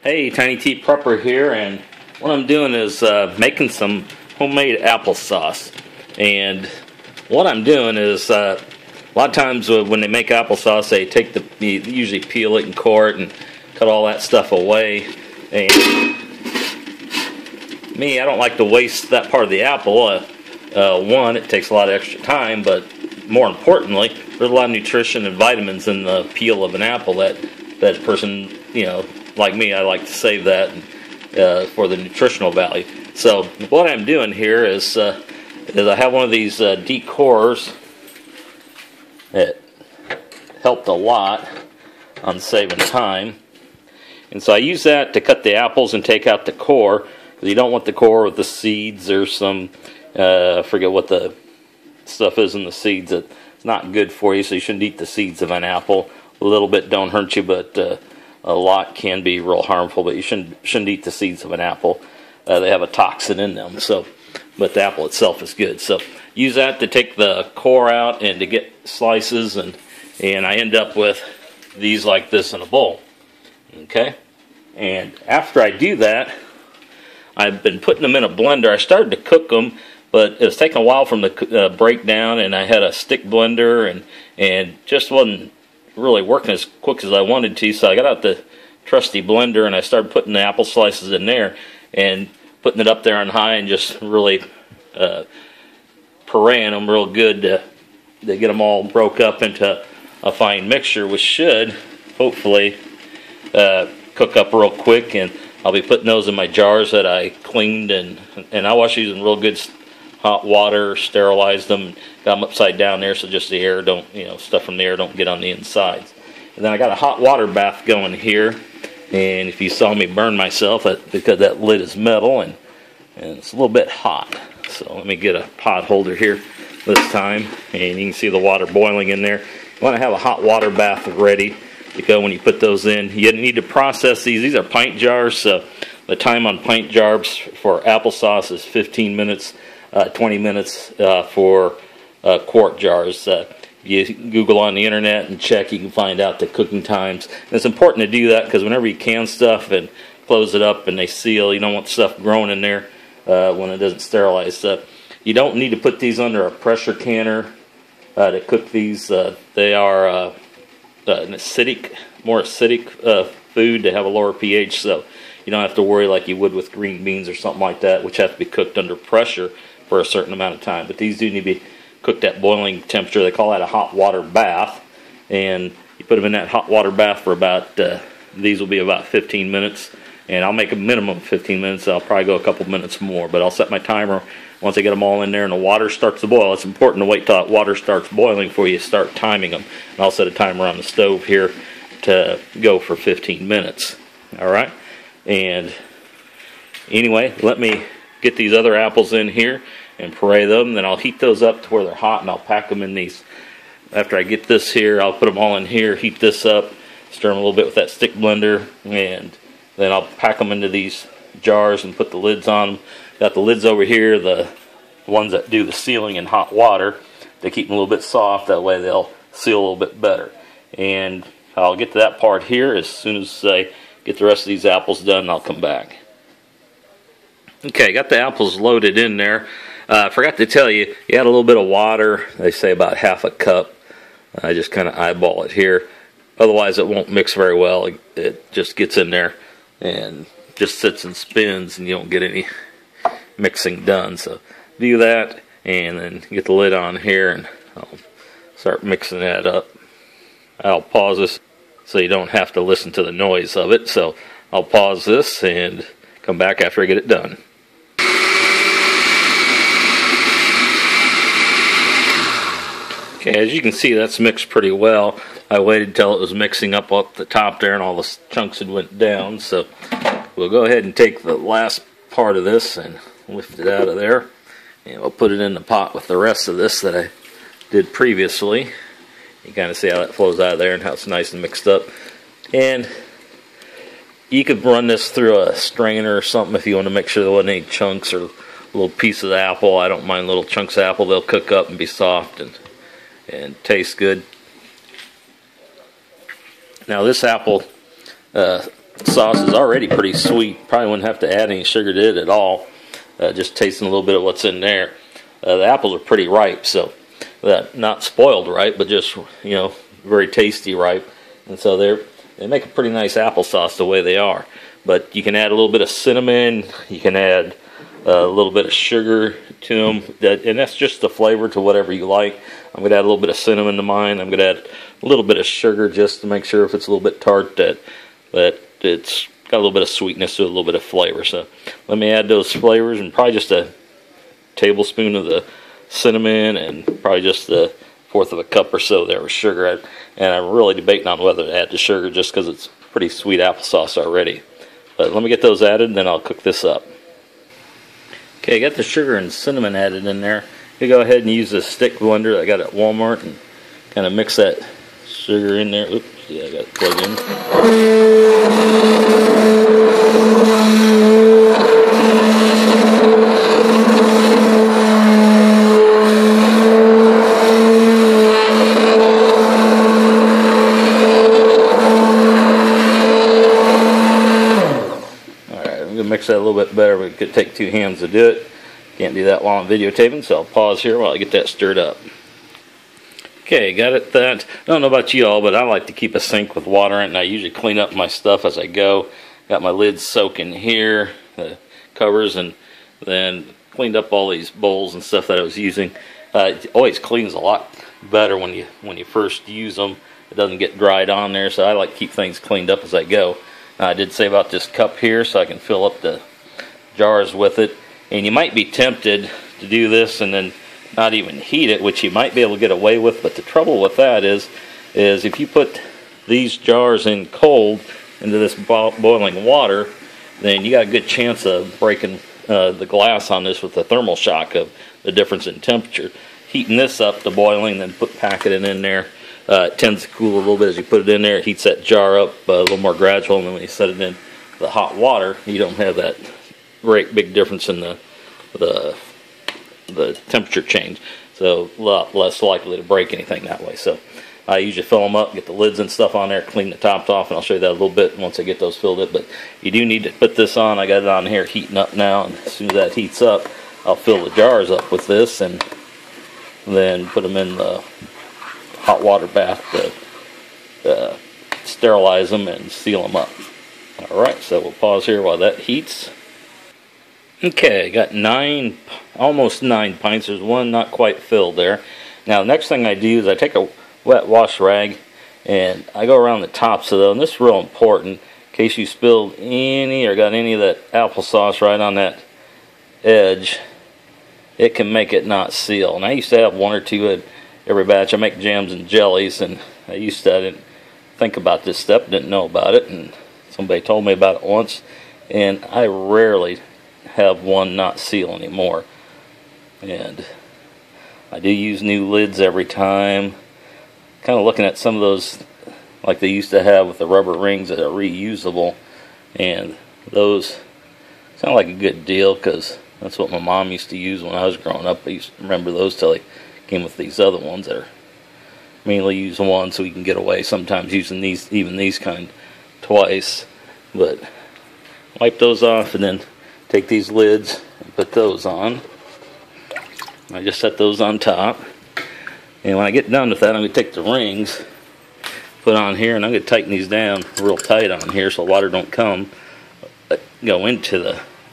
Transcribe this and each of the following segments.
Hey, Tiny T Prepper here, and what I'm doing is making some homemade applesauce. And what I'm doing is a lot of times when they make applesauce, they usually peel it and core it and cut all that stuff away. And me, I don't like to waste that part of the apple. One, it takes a lot of extra time, but more importantly, there's a lot of nutrition and vitamins in the peel of an apple that person, like me, I like to save that for the nutritional value. So what I'm doing here is I have one of these decors that helped a lot on saving time. And so I use that to cut the apples and take out the core, because you don't want the core with the seeds. There's some, I forget what the stuff is in the seeds that it's not good for you, so you shouldn't eat the seeds of an apple. A little bit don't hurt you, but a lot can be real harmful. But you shouldn't eat the seeds of an apple. They have a toxin in them. But the apple itself is good. So use that to take the core out and to get slices, and I end up with these like this in a bowl. Okay, and after I do that, I've been putting them in a blender. I started to cook them, but it was taking a while from the breakdown, and I had a stick blender, and just wasn't really working as quick as I wanted to. So I got out the trusty blender, and I started putting the apple slices in there and putting it up there on high, and just really pureeing them real good to get them all broke up into a fine mixture, which should hopefully cook up real quick. And I'll be putting those in my jars that I cleaned, and I wash these in real good hot water, sterilized them, got them upside down there so just the air don't, stuff from the air don't get on the insides. And then I got a hot water bath going here, and if you saw me burn myself, because that lid is metal and it's a little bit hot. So let me get a pot holder here this time, and you can see the water boiling in there. You want to have a hot water bath ready, because when you put those in, you need to process these. These are pint jars, so the time on pint jars for applesauce is 15 minutes, 20 minutes for quart jars. You Google on the internet and check, you can find out the cooking times. And it's important to do that, because whenever you can stuff and close it up and they seal, you don't want stuff growing in there when it doesn't sterilize. You don't need to put these under a pressure canner to cook these. They are an more acidic food to have a lower pH, so you don't have to worry like you would with green beans or something like that, which have to be cooked under pressure for a certain amount of time. But these do need to be cooked at boiling temperature. They call that a hot water bath, and you put them in that hot water bath for about, these will be about 15 minutes, and I'll make a minimum of 15 minutes. I'll probably go a couple minutes more, but I'll set my timer once I get them all in there and the water starts to boil. It's important to wait till that water starts boiling before you start timing them. And I'll set a timer on the stove here to go for 15 minutes. Alright, and anyway, let me get these other apples in here and puree them. Then I'll heat those up to where they're hot, and I'll pack them in these. After I get this here, I'll put them all in here, heat this up, stir them a little bit with that stick blender, and then I'll pack them into these jars and put the lids on them. Got the lids over here, the ones that do the sealing in hot water, to keep them a little bit soft. That way they'll seal a little bit better. And I'll get to that part here as soon as I get the rest of these apples done, and I'll come back. Okay, got the apples loaded in there. I forgot to tell you, you add a little bit of water. They say about half a cup. I just kind of eyeball it here. Otherwise it won't mix very well. It just gets in there and just sits and spins, and you don't get any mixing done. So do that, and then get the lid on here, and I'll start mixing that up. I'll pause this so you don't have to listen to the noise of it. So I'll pause this and come back after I get it done. Okay, as you can see, that's mixed pretty well. I waited till it was mixing up the top there and all the chunks had went down. So we'll go ahead and take the last part of this and lift it out of there, and we'll put it in the pot with the rest of this that I did previously. You kind of see how that flows out of there and how it's nice and mixed up. And you could run this through a strainer or something if you want to make sure there wasn't any chunks or little pieces of apple. I don't mind little chunks of apple. They'll cook up and be soft and taste good. Now this apple sauce is already pretty sweet. Probably wouldn't have to add any sugar to it at all. Just tasting a little bit of what's in there. The apples are pretty ripe, so not spoiled ripe, but just, you know, very tasty ripe. And so they make a pretty nice applesauce the way they are. But you can add a little bit of cinnamon. You can add a little bit of sugar to them, and that's just the flavor to whatever you like. I'm going to add a little bit of cinnamon to mine. I'm going to add a little bit of sugar just to make sure if it's a little bit tart that it's got a little bit of sweetness to it, a little bit of flavor. So let me add those flavors, and probably just a tablespoon of the cinnamon and probably just the fourth of a cup or so there of sugar. And I'm really debating on whether to add the sugar just because it's pretty sweet applesauce already. But let me get those added, and then I'll cook this up. Okay, I got the sugar and cinnamon added in there. You go ahead and use the stick blender that I got at Walmart and kind of mix that sugar in there. Oops, yeah, I got it plugged in. Mix that a little bit better. It could take two hands to do it. Can't do that while I'm videotaping, so I'll pause here while I get that stirred up. Okay, got it that. I don't know about you all, but I like to keep a sink with water in it, and I usually clean up my stuff as I go. Got my lids soaking here, the covers, and then cleaned up all these bowls and stuff that I was using. It always cleans a lot better when you first use them. It doesn't get dried on there, so I like to keep things cleaned up as I go. I did save out this cup here so I can fill up the jars with it. And you might be tempted to do this and then not even heat it, which you might be able to get away with. But the trouble with that is if you put these jars in cold into this boiling water, then you got a good chance of breaking the glass on this with the thermal shock of the difference in temperature. Heating this up to boiling, then packing it in there. It tends to cool a little bit as you put it in there. It heats that jar up a little more gradual, and then when you set it in the hot water, you don't have that great big difference in the temperature change. So a lot less likely to break anything that way. So I usually fill them up, get the lids and stuff on there, clean the tops off, and I'll show you that a little bit once I get those filled up. But you do need to put this on. I got it on here heating up now, and as soon as that heats up, I'll fill the jars up with this and then put them in the hot water bath to sterilize them and seal them up. Alright, so we'll pause here while that heats. Okay, I got almost 9 pints. There's one not quite filled there. Now, next thing I do is I take a wet wash rag and I go around the tops of those. And this is real important in case you spilled any or got any of that applesauce right on that edge. It can make it not seal. And I used to have 1 or 2 at every batch. I make jams and jellies, and I didn't think about this step, didn't know about it, and somebody told me about it once, and I rarely have one not seal anymore. And I do use new lids every time. Kind of looking at some of those like they used to have with the rubber rings that are reusable, and those sound like a good deal because that's what my mom used to use when I was growing up. I used to remember those till they came with these other ones that are mainly use one, so we can get away sometimes using these kind twice. But wipe those off and then take these lids and put those on. I just set those on top, and when I get done with that, I'm going to take the rings, put on here, and I'm going to tighten these down real tight on here so water don't go into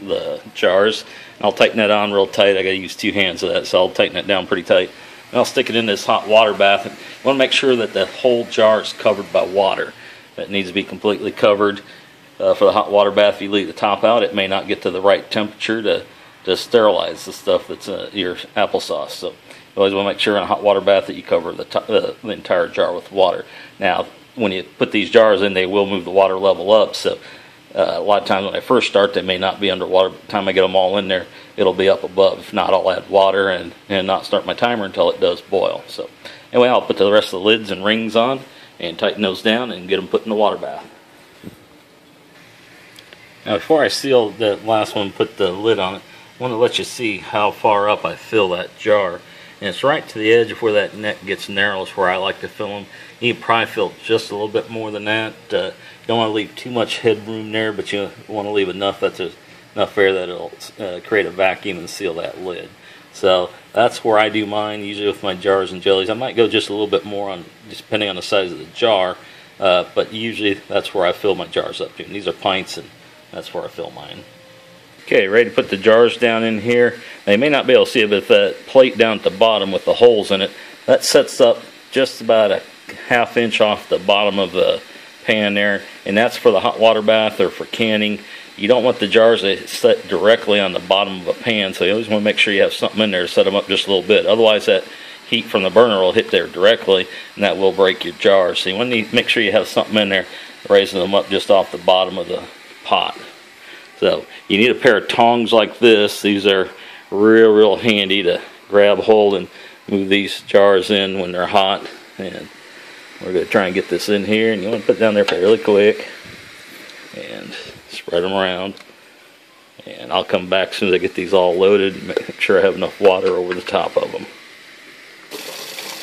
the jars. I'll tighten that on real tight. I got to use 2 hands of that, so I'll tighten it down pretty tight. And I'll stick it in this hot water bath. You want to make sure that the whole jar is covered by water. It needs to be completely covered for the hot water bath. If you leave the top out, it may not get to the right temperature to sterilize the stuff that's your applesauce. So you always want to make sure in a hot water bath that you cover the entire jar with water. Now, when you put these jars in, they will move the water level up. So a lot of times when I first start, they may not be underwater. By the time I get them all in there, it'll be up above. If not, I'll add water and not start my timer until it does boil. So anyway, I'll put the rest of the lids and rings on and tighten those down and get them put in the water bath. Now, before I seal the last one, put the lid on it, I want to let you see how far up I fill that jar. and it's right to the edge of where that neck gets narrow is where I like to fill them. You can probably fill just a little bit more than that. You don't want to leave too much headroom there, but you want to leave enough that's enough air that it'll create a vacuum and seal that lid. So that's where I do mine, usually with my jars and jellies. I might go just a little bit more on, just depending on the size of the jar, but usually that's where I fill my jars up to. And these are pints, and that's where I fill mine. Okay, ready to put the jars down in here. Now, you may not be able to see it, but if that plate down at the bottom with the holes in it, that sets up just about a ½ inch off the bottom of the pan there, and that's for the hot water bath or for canning. You don't want the jars to set directly on the bottom of a pan, so you always want to make sure you have something in there to set them up just a little bit. Otherwise, that heat from the burner will hit there directly, and that will break your jars. So you want to make sure you have something in there raising them up just off the bottom of the pot. So you need a pair of tongs like this. These are real handy to grab hold and move these jars in when they're hot. And we're going to try and get this in here, and you want to put it down there fairly quick and spread them around. And I'll come back as soon as I get these all loaded and make sure I have enough water over the top of them.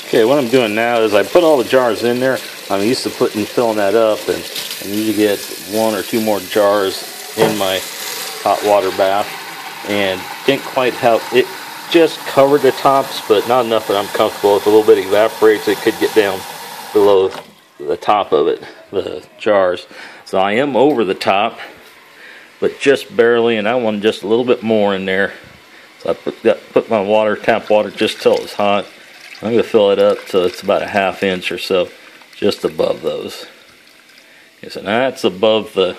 Okay, what I'm doing now is I put all the jars in there. I'm used to filling that up, and usually get 1 or 2 more jars in my hot water bath, and didn't quite have it, just covered the tops, but not enough that I'm comfortable. If a little bit evaporates, it could get down below the top of it, the jars. So I am over the top, but just barely, and I want just a little bit more in there. So I put my tap water just till it's hot. I'm going to fill it up so it's about a ½ inch or so, just above those. Okay, so now that's above the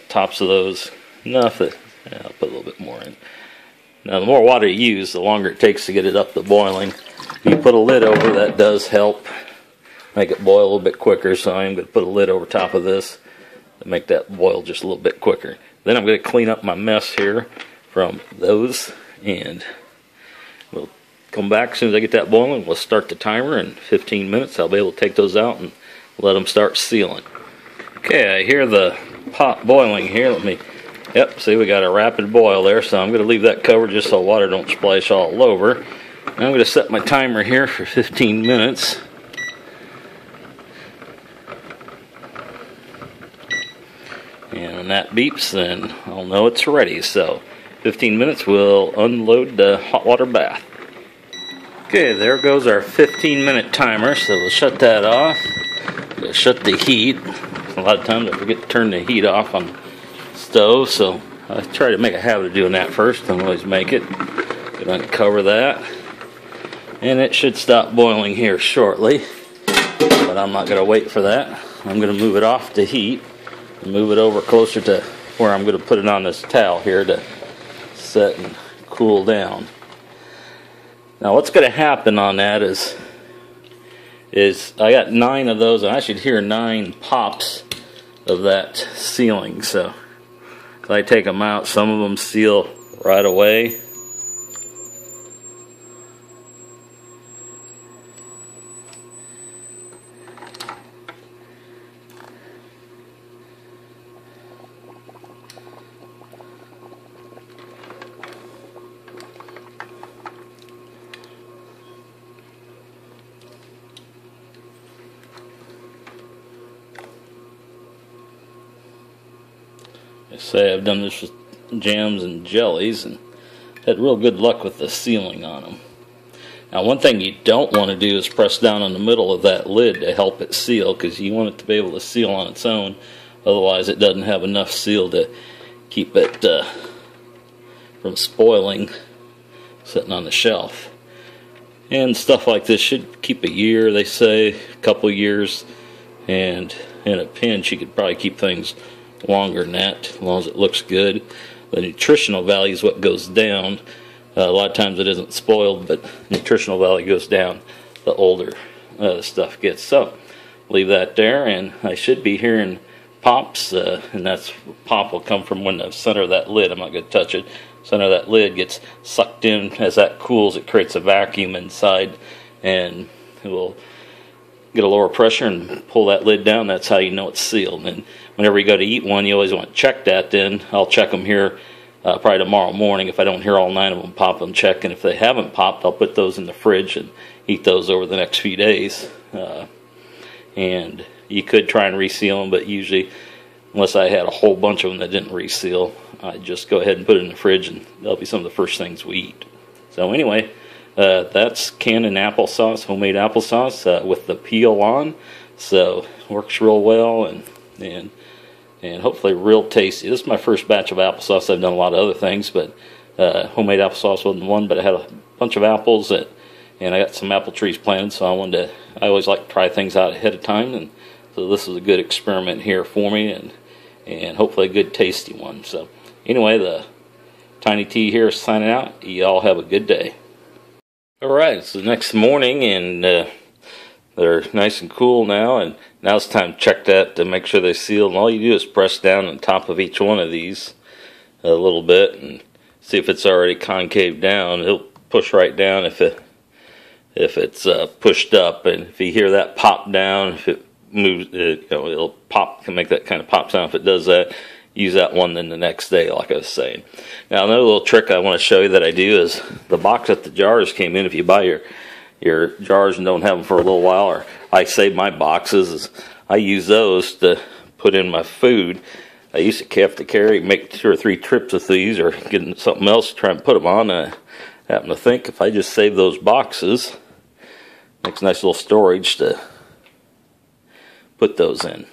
tops of those enough that I'll put a little bit more in. Now, the more water you use, the longer it takes to get it up to boiling. If you put a lid over, that does help make it boil a little bit quicker. So I'm going to put a lid over top of this to make that boil just a little bit quicker. Then I'm going to clean up my mess here from those, and we'll come back as soon as I get that boiling. We'll start the timer in 15 minutes. I'll be able to take those out and let them start sealing. Okay, I hear the pot boiling here. Yep, see, we got a rapid boil there, so I'm going to leave that covered just so water don't splash all over. I'm going to set my timer here for 15 minutes. And when that beeps, then I'll know it's ready. So 15 minutes, we'll unload the hot water bath. Okay, there goes our 15-minute timer, so we'll shut that off. We'll shut the heat. A lot of times I forget to turn the heat off on the stove, so I try to make a habit of doing that first. Don't always make it. Go and cover that, and it should stop boiling here shortly. But I'm not going to wait for that. I'm going to move it off the heat and move it over closer to where I'm going to put it on this towel here to set and cool down. Now, what's going to happen on that is I got 9 of those, and I should hear 9 pops of that sealing. So if I take them out, some of them seal right away. I say I've done this with jams and jellies and had real good luck with the sealing on them. Now, one thing you don't want to do is press down on the middle of that lid to help it seal, because you want it to be able to seal on its own. Otherwise, it doesn't have enough seal to keep it from spoiling sitting on the shelf. And stuff like this should keep a year, they say, a couple years. And in a pinch, you could probably keep things longer than that, as long as it looks good. The nutritional value is what goes down. A lot of times it isn't spoiled, but nutritional value goes down the older stuff gets. So leave that there, and I should be hearing pops, and that's pop will come from when the center of that lid, I'm not going to touch it, center of that lid gets sucked in. As that cools, it creates a vacuum inside, and it will get a lower pressure and pull that lid down. That's how you know it's sealed. And whenever you go to eat one, you always want to check that. Then I'll check them here probably tomorrow morning. If I don't hear all 9 of them pop, I'm checking. If they haven't popped, I'll put those in the fridge and eat those over the next few days. And you could try and reseal them, but usually, unless I had a whole bunch of them that didn't reseal, I just go ahead and put it in the fridge, and they'll be some of the first things we eat. So anyway, that's Canon applesauce, homemade applesauce with the peel on. So works real well and hopefully real tasty. This is my first batch of applesauce. I've done a lot of other things, but homemade applesauce wasn't one. But I had a bunch of apples and I got some apple trees planted, so I always like to try things out ahead of time, and so this is a good experiment here for me, and hopefully a good tasty one. So anyway, the Tiny T here is signing out. Y'all have a good day. Alright, it's the next morning, and they're nice and cool now, and now it's time to check that to make sure they seal. And all you do is press down on top of each one of these a little bit and see if it's already concave down. It'll push right down if it's pushed up, and if you hear that pop down, if it moves, it'll pop, can make that kind of pop sound. If it does that, use that one then the next day, like I was saying. Now, another little trick I want to show you that I do is the box that the jars came in. If you buy your jars and don't have them for a little while, or I save my boxes, is I use those to put in my food. I used to have to make 2 or 3 trips with these, or get something else to try and put them on. And I happen to think if I just save those boxes, makes nice little storage to put those in.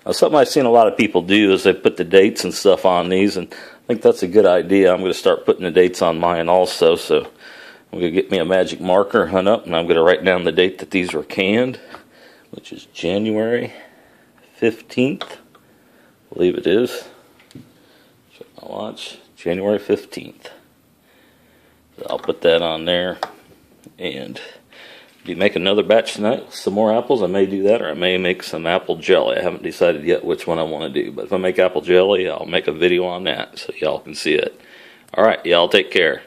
Now, something I've seen a lot of people do is they put the dates and stuff on these, and I think that's a good idea. I'm going to start putting the dates on mine also, so I'm going to get me a magic marker, hunt up, and I'm going to write down the date that these were canned, which is January 15th. I believe it is. Check my watch. January 15th. So I'll put that on there, and be making another batch tonight. Some more apples. I may do that, or I may make some apple jelly. I haven't decided yet which one I want to do, but if I make apple jelly, I'll make a video on that so y'all can see it. Alright, y'all take care.